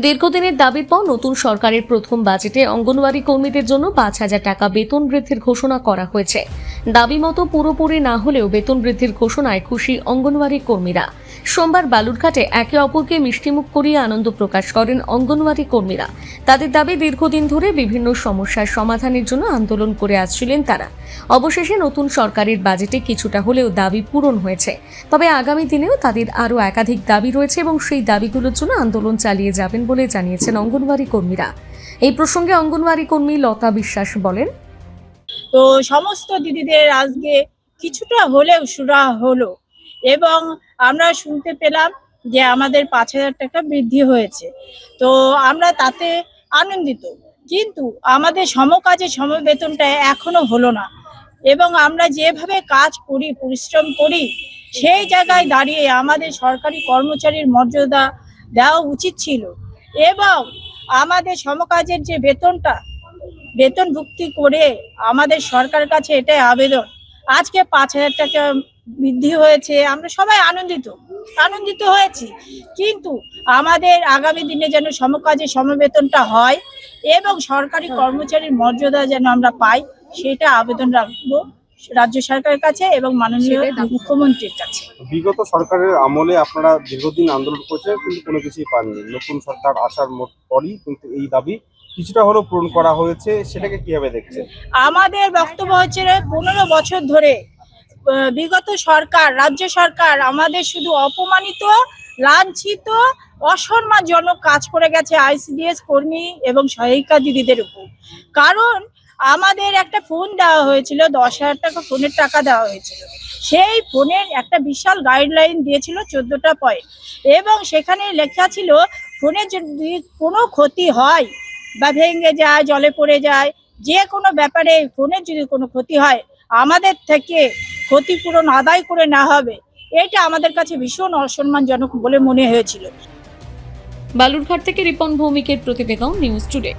দীর্ঘদিনের দাবির পর নতুন সরকারের প্রথম বাজেটে অঙ্গনওয়াড়ি কর্মীদের জন্য 5,000 টাকা বেতন বৃদ্ধির ঘোষণা করা হয়েছে। দাবি মতো পুরোপুরি না হলেও বেতন বৃদ্ধির ঘোষণায় খুশি অঙ্গনওয়াড়ি কর্মীরা। সোমবার বালুরঘাটে একে অপরকে মিষ্টিমুখ করিয়ে আনন্দ প্রকাশ করেন অঙ্গনওয়াড়ি কর্মীরা। তাদের দাবি, দীর্ঘদিন ধরে বিভিন্ন সমস্যার সমাধানের জন্য আন্দোলন করে আসছিলেন তারা। অবশেষে নতুন সরকারের বাজেটে কিছুটা হলেও দাবি পূরণ হয়েছে। তবে আগামী দিনেও তাদের আরও একাধিক দাবি রয়েছে এবং সেই দাবিগুলোর জন্য আন্দোলন চালিয়ে যাবেন বলে জানিয়েছেন অঙ্গনওয়াড়ি কর্মীরা। এই প্রসঙ্গে অঙ্গনওয়াড়ি কর্মী লতা বিশ্বাস বলেন, তো সমস্ত দিদিদের আজকে কিছুটা হলেও সুরাহা হলো এবং আমরা শুনতে পেলাম যে আমাদের 5,000 টাকা বৃদ্ধি হয়েছে। তো আমরা তাতে আনন্দিত, কিন্তু আমাদের সমকাজে সমবেতনটা এখনো হলো না এবং আমরা যেভাবে কাজ করি, পরিশ্রম করি, সেই জায়গায় দাঁড়িয়ে আমাদের সরকারি কর্মচারীর মর্যাদা দেওয়া উচিত ছিল এবং আমাদের সমকাজের যে বেতন ভুক্তি করে আমাদের সরকারের কাছে এটাই আবেদন। আজকে 5,000 টাকা বৃদ্ধি হয়েছে, আমরা সবাই আনন্দিত হয়েছি, কিন্তু আমাদের আগামী দিনে যেন সমকাজে সমবেতনটা হয় এবং সরকারি কর্মচারীর মর্যাদা যেন আমরা পাই, সেটা আবেদন রাখবো রাজ্য সরকারের কাছে এবং মাননীয় মুখ্যমন্ত্রীর কাছে। বিগত সরকারের আমলে আপনারা দীর্ঘদিন আন্দোলন করেছেন, কিন্তু কোনো কিছুই পাননি। নতুন সরকার আসার পরই কিন্তু এই দাবি কিছুটা হলেও পূরণ করা হয়েছে, সেটাকে কিভাবে দেখছেন? আমাদের বক্তব্য হচ্ছে 15 বছর ধরে বিগত সরকার, রাজ্য সরকার আমাদের শুধু অপমানিত, লাঞ্ছিত, অসম্মানজনক কাজ করে গেছে আইসিডিএস কর্মী এবং সহায়িকা দিদিদের উপর। কারণ আমাদের একটা ফোন দেওয়া হয়েছিল, 10,000 টাকা ফোনের টাকা দেওয়া হয়েছিল। সেই ফোনের একটা বিশাল গাইডলাইন দিয়েছিল 14টা পয়েন্ট এবং সেখানে লেখা ছিল ফোনের যদি কোনো ক্ষতি হয় বা ভেঙে যায়, জলে পড়ে যায়, যে কোনো ব্যাপারে ফোনের যদি কোনো ক্ষতি হয় আমাদের থেকে ক্ষতিপূরণ আদায় করে নেওয়া হবে। এটা আমাদের কাছে ভীষণ অসম্মানজনক বলে মনে হয়েছিল। বালুরঘাট থেকে রিপন ভৌমিকের প্রতিবেদন, নিউজ টুডে।